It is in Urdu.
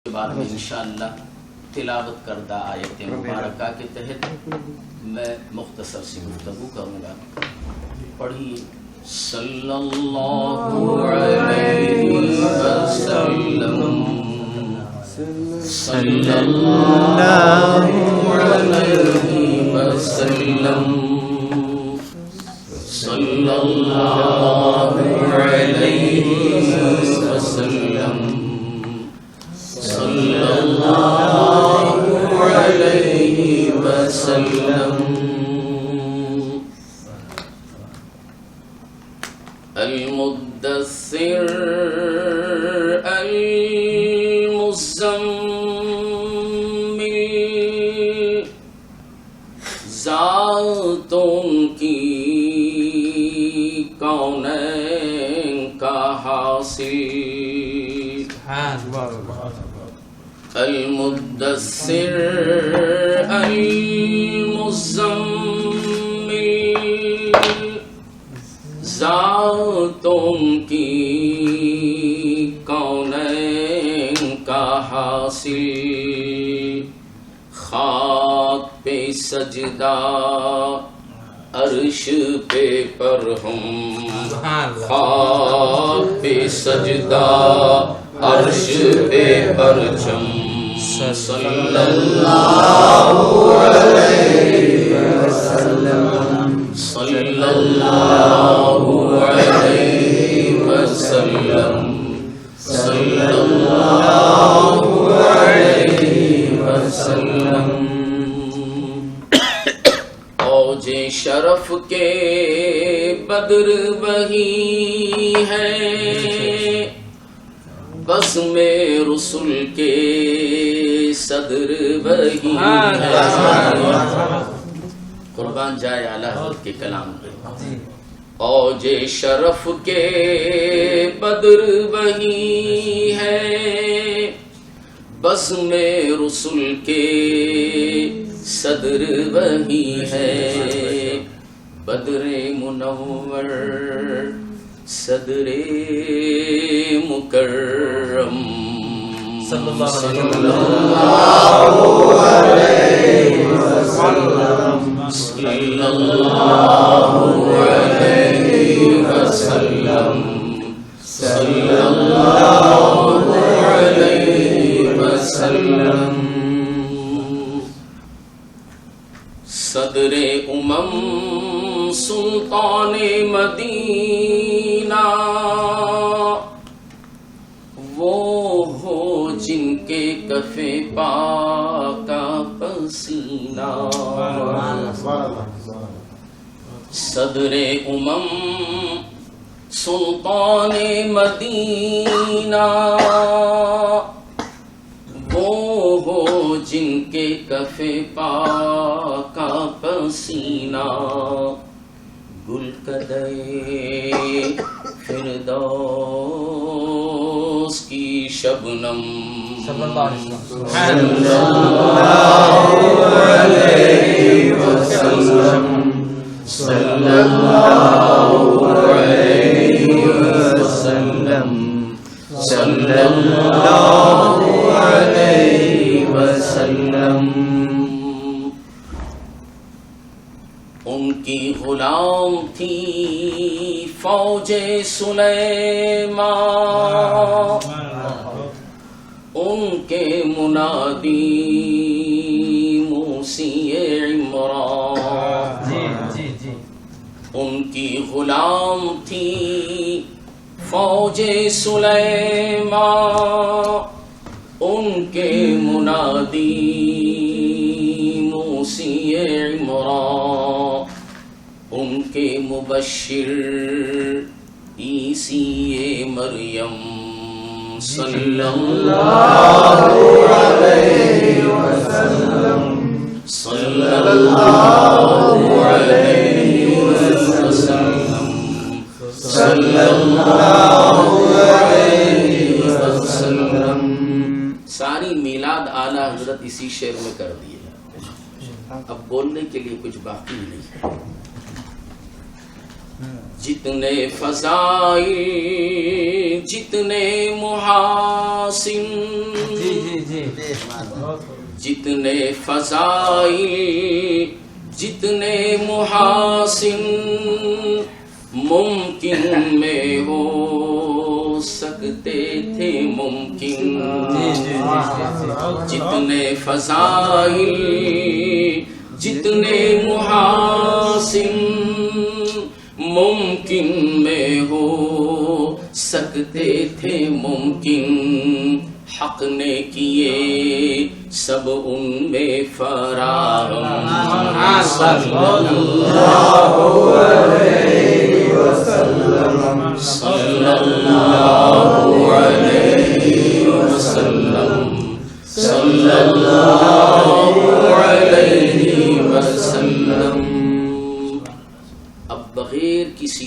کے بعد میں انشاءاللہ تلاوت کردہ آیت مبارکہ کے تحت میں مختصر سی گفتگو کروں گا. پڑھیے صلی اللہ علیہ وسلم صلی اللہ علیہ وسلم صلی اللہ علیہ وسلم صلی اللہ علیہ وسلم. المدثر المزمل ذاتوں کی کونین کا حاصل. المدثر المزمل ذاتوں کی کونین کا حاصل. خاک پہ سجدہ عرش پہ پر ہم، خاک پہ سجدہ عرش پہ پرچم. صلی اللہ علیہ وسلم صلی اللہ علیہ وسلم صلی اللہ علیہ وسلم. اوج شرف کے بدر وہی ہے، بس میں رسول کے صدر وہی ہے. قربان جائے اعلیٰ حضرت کے کلام پہ. اوج شرف کے بدر وہی ہے، بس میں رسول کے صدر وہی ہے. بدر منور صدر مکرم صلی اللہ علیہ وسلم صلی اللہ علیہ وسلم صلی اللہ علیہ وسلم. صدر امم سلطان مدینہ وہ ہو جن کے کف پاک کا پسینہ. صدر امم سلطان مدینہ وہ ہو جن کے کف پاک کا پسینہ. گل کدے فردوس کی شبنم صلی اللہ علیہ وسلم صلی اللہ علیہ وسلم صلی اللہ علیہ وسلم. ان کی غلام تھی فوج سلیمان، ان کے منادی موسی عمران. ان کی غلام تھی فوج سلیمان، ان کے منادی موسی عمران. ان کے مبشر عیسی مریم صلی اللہ علیہ وسلم صلی اللہ علیہ وسلم صلی اللہ علیہ وسلم. ساری میلاد اعلیٰ حضرت اسی شعر میں کر دی ہے. اب بولنے کے لیے کچھ باقی نہیں. جتنے فضائل جتنے محاسن جتنے فضائل جتنے محاسن ممکن میں ہو سکتے تھے ممکن جتنے فضائل جتنے محاسن ممکن میں ہو سکتے تھے ممکن حق نے کیے سب ان میں فراہم صلی اللہ علیہ وسلم صلی اللہ